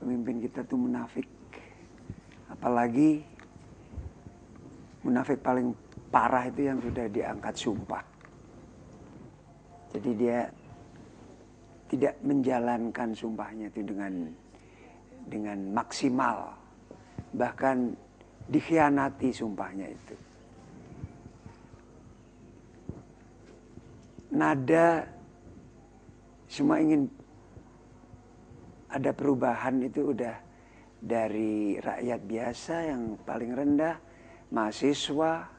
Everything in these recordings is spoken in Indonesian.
pemimpin kita tuh munafik. Apalagi munafik paling parah itu yang sudah diangkat sumpah. Jadi dia tidak menjalankan sumpahnya itu dengan maksimal. Bahkan dikhianati sumpahnya itu. Nada semua ingin ada perubahan itu udah dari rakyat biasa yang paling rendah, mahasiswa,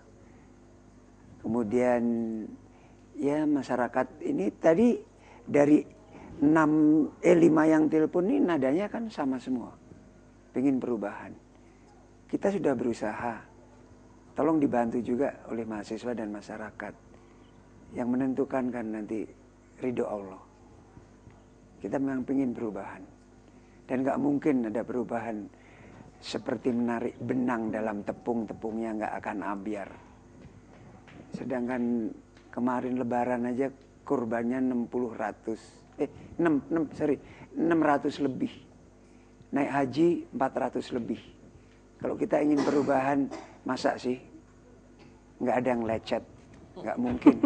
kemudian ya masyarakat ini tadi dari 5 yang telepon ini nadanya kan sama semua. Pengen perubahan. Kita sudah berusaha. Tolong dibantu juga oleh mahasiswa dan masyarakat yang menentukan kan nanti ridho Allah. Kita memang pengen perubahan. Dan gak mungkin ada perubahan seperti menarik benang dalam tepung, tepungnya gak akan ambiar. Sedangkan kemarin lebaran aja kurbannya 600 lebih. Naik haji 400 lebih. Kalau kita ingin perubahan, masa sih gak ada yang lecet? Gak mungkin.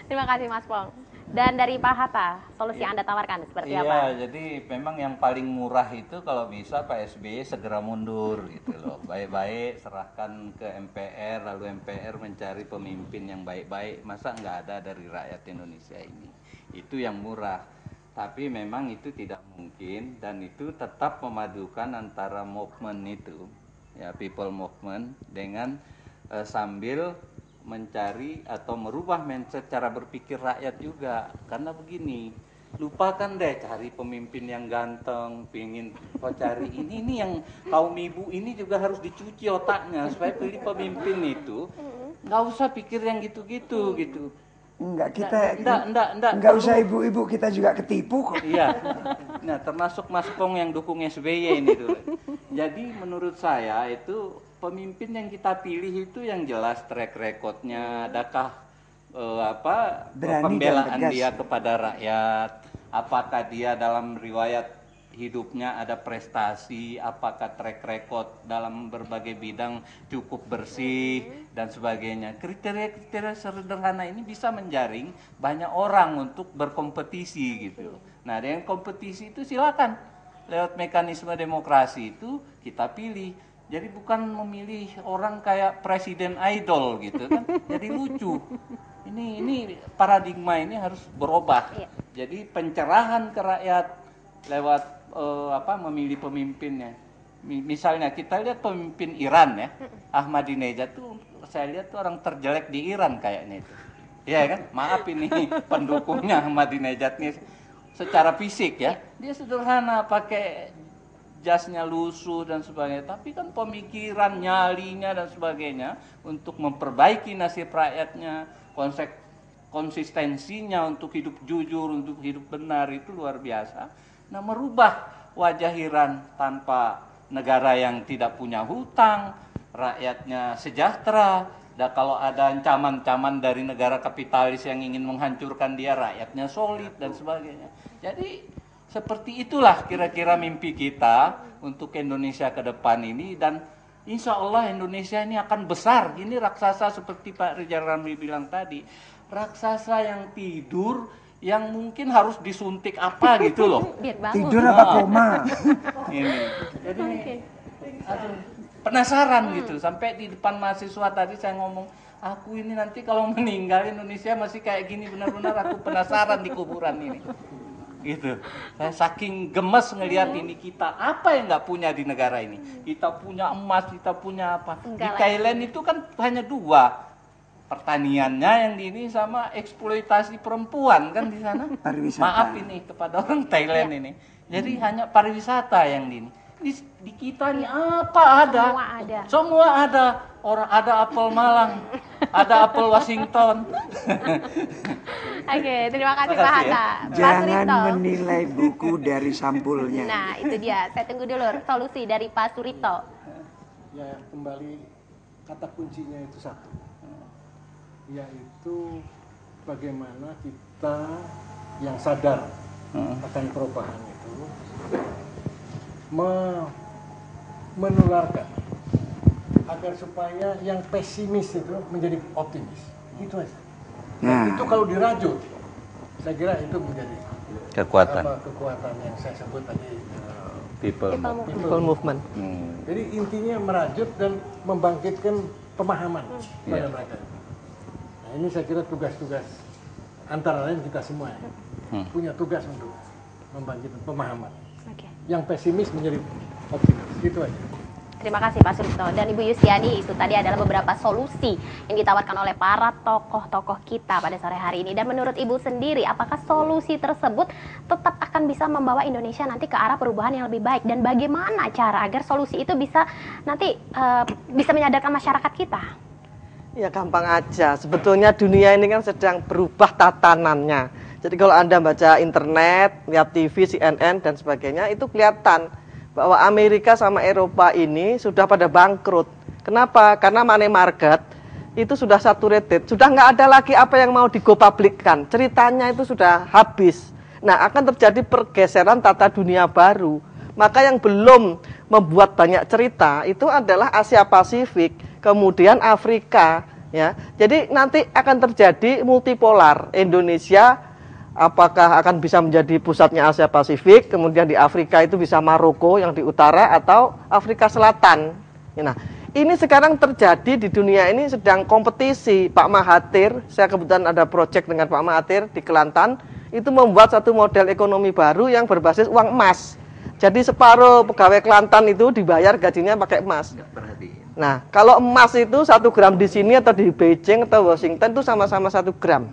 Terima kasih Mas Pong. Dan dari Pak Hatta, solusi yang Anda tawarkan seperti apa? Iya, jadi memang yang paling murah itu kalau bisa Pak SBY segera mundur gitu loh. Baik-baik serahkan ke MPR, lalu MPR mencari pemimpin yang baik-baik. Masa nggak ada dari rakyat Indonesia ini? Itu yang murah. Tapi memang itu tidak mungkin dan itu tetap memadukan antara movement itu, ya people movement dengan sambil mencari atau merubah mindset cara berpikir rakyat juga. Karena begini, lupakan deh cari pemimpin yang ganteng, pingin kau cari ini yang kaum ibu ini juga harus dicuci otaknya supaya pilih pemimpin itu nggak usah pikir yang gitu-gitu gitu. Enggak, kita enggak usah ibu-ibu, kita juga ketipu kok. Iya. Nah, termasuk Mas Pong yang dukung SBY ini tuh. Jadi menurut saya itu pemimpin yang kita pilih itu yang jelas track recordnya, adakah pembelaan dia kepada rakyat, apakah dia dalam riwayat hidupnya ada prestasi, apakah track record dalam berbagai bidang cukup bersih dan sebagainya. Kriteria-kriteria sederhana ini bisa menjaring banyak orang untuk berkompetisi gitu. Nah, dengan kompetisi itu silakan lewat mekanisme demokrasi itu kita pilih. Jadi bukan memilih orang kayak presiden idol gitu kan. Jadi lucu. Ini paradigma ini harus berubah. Jadi pencerahan ke rakyat lewat memilih pemimpinnya. Misalnya kita lihat pemimpin Iran ya, Ahmadinejad tuh saya lihat tuh orang terjelek di Iran kayaknya itu. Iya kan? Maaf ini pendukungnya Ahmadinejad nih secara fisik ya. Dia sederhana pakai jasnya lusuh dan sebagainya, tapi kan pemikiran, nyalinya dan sebagainya untuk memperbaiki nasib rakyatnya, konsistensinya untuk hidup jujur, untuk hidup benar itu luar biasa. Nah, merubah wajah Iran tanpa negara yang tidak punya hutang, rakyatnya sejahtera. Dan kalau ada ancaman-ancaman dari negara kapitalis yang ingin menghancurkan dia, rakyatnya solid dan sebagainya. Jadi seperti itulah kira-kira mimpi kita untuk Indonesia ke depan ini, dan insya Allah Indonesia ini akan besar. Ini raksasa seperti Pak Rizal Ramli bilang tadi, raksasa yang tidur, yang mungkin harus disuntik apa gitu loh. Tidur apa koma? Ini. Jadi penasaran gitu. Sampai di depan mahasiswa tadi saya ngomong, aku ini nanti kalau meninggal Indonesia masih kayak gini, benar-benar aku penasaran di kuburan ini. Gitu. Saya saking gemes ngelihat ini, kita apa yang nggak punya di negara ini. Kita punya emas, kita punya apa. Di Thailand itu kan hanya 2. Pertaniannya yang di ini sama eksploitasi perempuan kan di sana. Pariwisata. Maaf ini kepada orang Thailand ini. Jadi hanya pariwisata yang di ini. Di kita ini apa ada? Semua ada. Orang ada apel Malang, ada apel Washington. Oke, terima kasih Pak Hatta. Jangan menilai buku dari sampulnya. Nah, itu dia. Saya tunggu dulu solusi dari Pak Surito. Ya, kembali kata kuncinya itu satu, yaitu bagaimana kita yang sadar akan perubahan itu. itu menularkan agar supaya yang pesimis itu menjadi optimis. Itu aja. Nah. Itu kalau dirajut, saya kira itu menjadi Kekuatan. kekuatan yang saya sebut tadi People. People movement. Jadi intinya merajut dan membangkitkan pemahaman pada mereka. Nah, ini saya kira tugas-tugas antara lain kita semua ya, punya tugas untuk membangkitkan pemahaman. Oke. Yang pesimis menjadi optimis. Itu aja. Terima kasih Pak Suripto dan Ibu Yustiani. Itu tadi adalah beberapa solusi yang ditawarkan oleh para tokoh-tokoh kita pada sore hari ini. Dan menurut Ibu sendiri, apakah solusi tersebut tetap akan bisa membawa Indonesia nanti ke arah perubahan yang lebih baik? Dan bagaimana cara agar solusi itu bisa nanti bisa menyadarkan masyarakat kita? Ya gampang aja. Sebetulnya dunia ini kan sedang berubah tatanannya. Jadi kalau Anda baca internet, lihat TV, CNN dan sebagainya, itu kelihatan bahwa Amerika sama Eropa ini sudah pada bangkrut. Kenapa? Karena money market itu sudah saturated, sudah nggak ada lagi apa yang mau di go public-kan. Ceritanya itu sudah habis. Nah, akan terjadi pergeseran tata dunia baru. Maka yang belum membuat banyak cerita itu adalah Asia Pasifik, kemudian Afrika, ya. Jadi nanti akan terjadi multipolar. Indonesia apakah akan bisa menjadi pusatnya Asia Pasifik, kemudian di Afrika itu bisa Maroko yang di utara atau Afrika Selatan. Nah, ini sekarang terjadi di dunia ini sedang kompetisi. Pak Mahathir, saya kebetulan ada proyek dengan Pak Mahathir di Kelantan, itu membuat satu model ekonomi baru yang berbasis uang emas. Jadi separuh pegawai Kelantan itu dibayar gajinya pakai emas. Nah, kalau emas itu 1 gram di sini atau di Beijing atau Washington itu sama-sama 1 gram.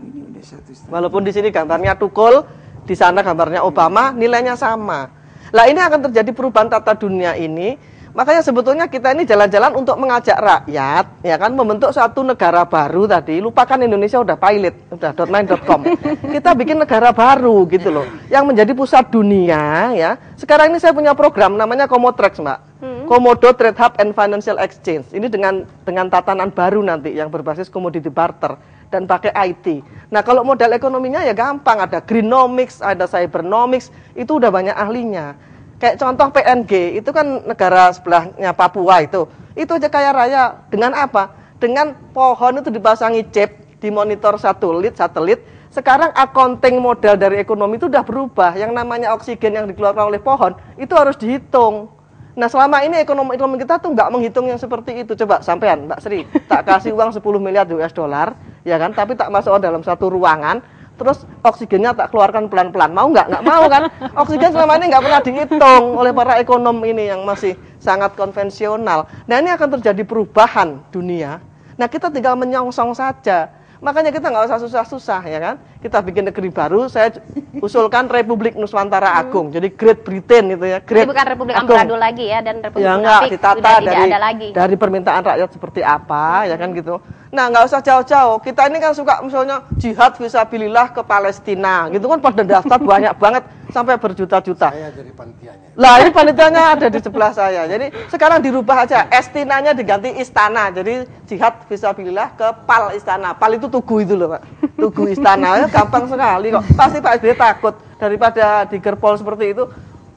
Walaupun di sini gambarnya tukul, di sana gambarnya Obama, nilainya sama. Lah ini akan terjadi perubahan tata dunia ini. Makanya sebetulnya kita ini jalan-jalan untuk mengajak rakyat, ya kan, membentuk suatu negara baru tadi. Lupakan Indonesia udah pilot, udah .9.com. Kita bikin negara baru gitu loh, yang menjadi pusat dunia, ya. Sekarang ini saya punya program namanya Comotrex, Mbak. Komodo Trade Hub and Financial Exchange. Ini dengan tatanan baru nanti yang berbasis commodity barter dan pakai IT. Nah, kalau modal ekonominya ya gampang, ada Greennomics, ada Cybernomics, itu udah banyak ahlinya. Kayak contoh PNG, itu kan negara sebelahnya Papua itu aja kaya raya. Dengan apa? Dengan pohon itu dipasangi chip, dimonitor satelit. Sekarang accounting modal dari ekonomi itu udah berubah. Yang namanya oksigen yang dikeluarkan oleh pohon, itu harus dihitung. Nah, selama ini ekonomi kita tuh nggak menghitung yang seperti itu. Coba sampean, Mbak Sri, tak kasih uang 10 miliar US dollar, ya kan? Tapi tak masuk dalam satu ruangan, terus oksigennya tak keluarkan pelan-pelan. Mau nggak? Nggak mau kan? Oksigen selama ini nggak pernah dihitung oleh para ekonom ini yang masih sangat konvensional. Nah, ini akan terjadi perubahan dunia. Nah, kita tinggal menyongsong saja. Makanya kita nggak usah susah-susah, ya kan? Kita bikin negeri baru, saya usulkan Republik Nusantara Agung. Jadi Great Britain itu ya. Ini bukan Republik Amperadul lagi ya, dan Republik enggak, ditata sudah tidak ada lagi. Dari permintaan rakyat seperti apa, ya kan gitu. Nah, nggak usah jauh-jauh. Kita ini kan suka misalnya jihad fisabilillah ke Palestina, gitu kan pada daftar banyak banget sampai berjuta-juta. Saya jadi panitianya. Lah, ini panitianya ada di sebelah saya. Jadi sekarang dirubah aja, Estinanya diganti Istana. Jadi jihad fisabilillah ke Pal Istana. Pal itu tugu itu loh, Pak. Tugu Istana, ya gampang sekali kok. Pasti Pak SBY takut daripada digerpol seperti itu,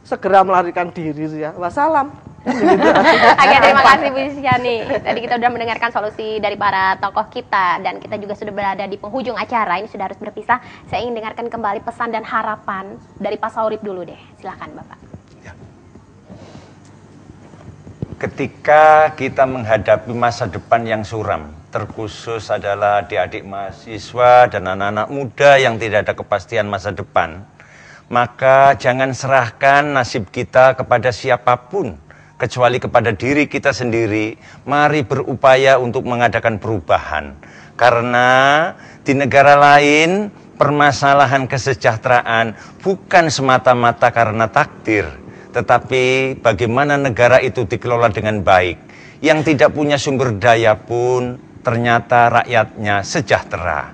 segera melarikan diri ya. Wassalam. Oke, terima kasih Bu Yustiani. Tadi kita sudah mendengarkan solusi dari para tokoh kita dan kita juga sudah berada di penghujung acara. Ini sudah harus berpisah. Saya ingin dengarkan kembali pesan dan harapan dari Pak Saurip dulu deh. Silakan Bapak. Ketika kita menghadapi masa depan yang suram, terkhusus adalah adik-adik mahasiswa dan anak-anak muda yang tidak ada kepastian masa depan, maka jangan serahkan nasib kita kepada siapapun, kecuali kepada diri kita sendiri. Mari berupaya untuk mengadakan perubahan. Karena di negara lain, permasalahan kesejahteraan bukan semata-mata karena takdir, tetapi bagaimana negara itu dikelola dengan baik. Yang tidak punya sumber daya pun ternyata rakyatnya sejahtera.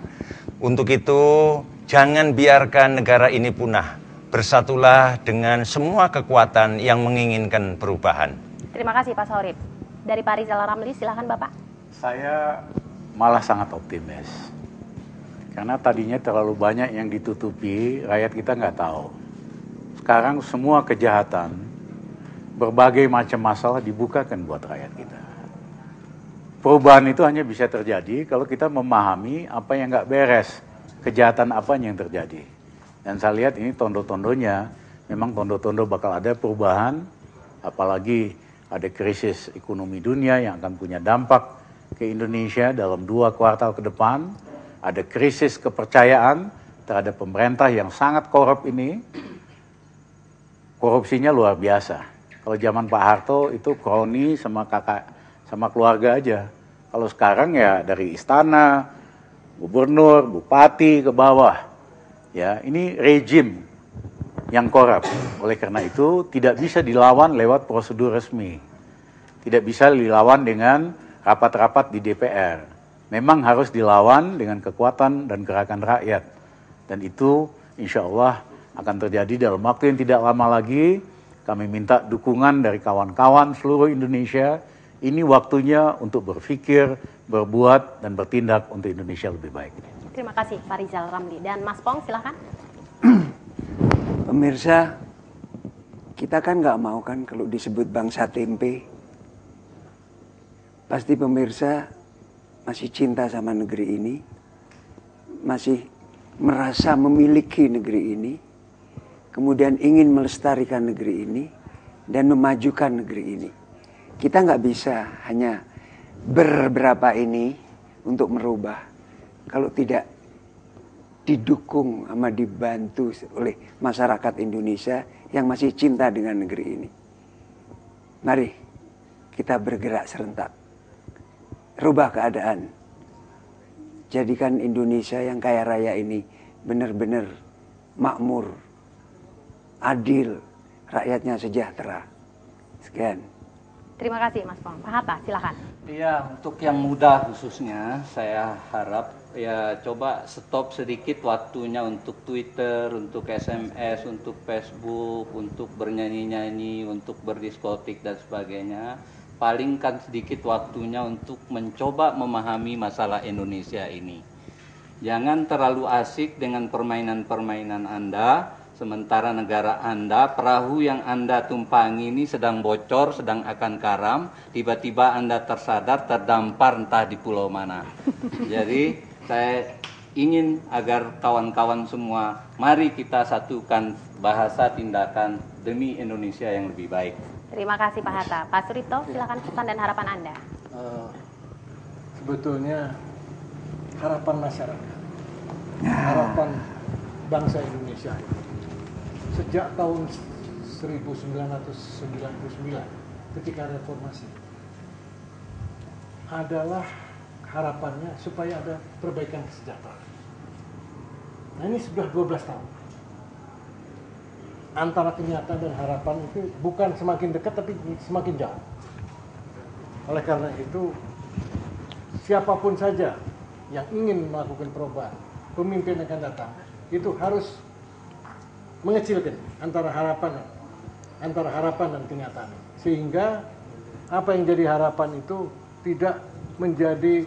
Untuk itu, jangan biarkan negara ini punah. Bersatulah dengan semua kekuatan yang menginginkan perubahan. Terima kasih Pak Saurip. Dari Pak Rizal Ramli, silakan Bapak. Saya malah sangat optimis. Karena tadinya terlalu banyak yang ditutupi, rakyat kita nggak tahu. sekarang semua kejahatan, berbagai macam masalah dibukakan buat rakyat kita. Perubahan itu hanya bisa terjadi kalau kita memahami apa yang nggak beres, kejahatan apa yang terjadi. Dan saya lihat ini tondo-tondonya, memang tondo-tondo bakal ada perubahan, apalagi ada krisis ekonomi dunia yang akan punya dampak ke Indonesia dalam 2 kuartal ke depan. Ada krisis kepercayaan terhadap pemerintah yang sangat korup ini. Korupsinya luar biasa. Kalau zaman Pak Harto itu kroni sama kakak, sama keluarga aja. Kalau sekarang ya dari istana, gubernur, bupati ke bawah. Ya, ini rejim yang korup. Oleh karena itu tidak bisa dilawan lewat prosedur resmi. Tidak bisa dilawan dengan rapat-rapat di DPR. Memang harus dilawan dengan kekuatan dan gerakan rakyat. Dan itu insya Allah akan terjadi dalam waktu yang tidak lama lagi. Kami minta dukungan dari kawan-kawan seluruh Indonesia. Ini waktunya untuk berpikir, berbuat, dan bertindak untuk Indonesia lebih baik. Terima kasih Pak Rizal Ramli. Dan Mas Pong silahkan. Pemirsa, kita kan nggak mau kan kalau disebut bangsa tempe. Pasti pemirsa masih cinta sama negeri ini, masih merasa memiliki negeri ini, kemudian ingin melestarikan negeri ini, dan memajukan negeri ini. Kita nggak bisa hanya berberapa ini untuk merubah, kalau tidak didukung sama dibantu oleh masyarakat Indonesia yang masih cinta dengan negeri ini. Mari kita bergerak serentak. Rubah keadaan. Jadikan Indonesia yang kaya raya ini benar-benar makmur, adil, rakyatnya sejahtera. Sekian. Terima kasih Mas Pong. Pak Hatta silakan. Iya, untuk yang muda khususnya saya harap ya coba stop sedikit waktunya untuk Twitter, untuk SMS, untuk Facebook, untuk bernyanyi-nyanyi, untuk berdiskotik dan sebagainya. Palingkan sedikit waktunya untuk mencoba memahami masalah Indonesia ini. Jangan terlalu asik dengan permainan-permainan Anda, sementara negara Anda, perahu yang Anda tumpangi ini sedang bocor, sedang akan karam, tiba-tiba Anda tersadar, terdampar entah di pulau mana. Jadi saya ingin agar kawan-kawan semua, mari kita satukan bahasa tindakan demi Indonesia yang lebih baik. Terima kasih Pak Hatta. Pak Surito, silakan pesan dan harapan Anda. Sebetulnya harapan masyarakat, harapan bangsa Indonesia sejak tahun 1999 ketika reformasi adalah harapannya supaya ada perbaikan kesejahteraan. Nah ini sudah 12 tahun. Antara kenyataan dan harapan itu bukan semakin dekat tapi semakin jauh. Oleh karena itu, siapapun saja yang ingin melakukan perubahan, pemimpin yang akan datang, itu harus mengecilkan antara harapan dan kenyataan. Sehingga apa yang jadi harapan itu tidak menjadi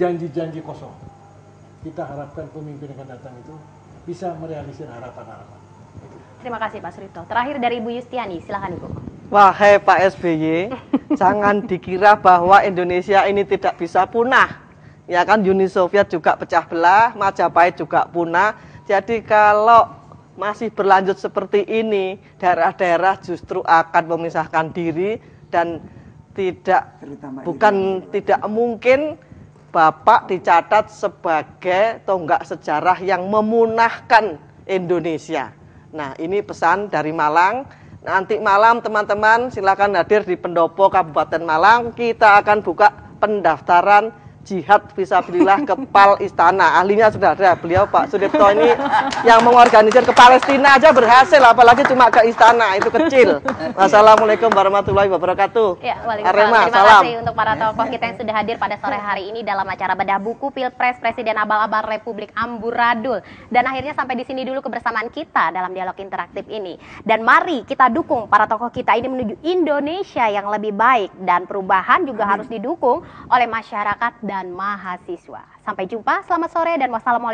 janji-janji kosong. Kita harapkan pemimpin yang akan datang itu bisa merealisir harapan-harapan. Terima kasih Pak Surito. Terakhir dari Ibu Yustiani, silakan Ibu. Wahai Pak SBY, jangan dikira bahwa Indonesia ini tidak bisa punah. Ya kan, Uni Soviet juga pecah belah, Majapahit juga punah. Jadi kalau masih berlanjut seperti ini, daerah-daerah justru akan memisahkan diri dan tidak mungkin Bapak dicatat sebagai tonggak sejarah yang memunahkan Indonesia. Nah, ini pesan dari Malang. Nanti malam teman-teman silakan hadir di Pendopo Kabupaten Malang. Kita akan buka pendaftaran jihad fisabilillah ke PAL Istana. Ahlinya sudah ada, beliau Pak Sudirto ini yang mengorganisir ke Palestina aja berhasil, apalagi cuma ke Istana, itu kecil. Wassalamualaikum warahmatullahi wabarakatuh. Ya, Arema, terima salam. kasih untuk para tokoh kita yang sudah hadir pada sore hari ini dalam acara bedah buku Pilpres Presiden Abal-Abal Republik Amburadul. Dan akhirnya sampai di sini dulu kebersamaan kita dalam dialog interaktif ini. Dan mari kita dukung para tokoh kita ini menuju Indonesia yang lebih baik, dan perubahan juga harus didukung oleh masyarakat dan mahasiswa. Sampai jumpa, selamat sore dan wassalamualaikum.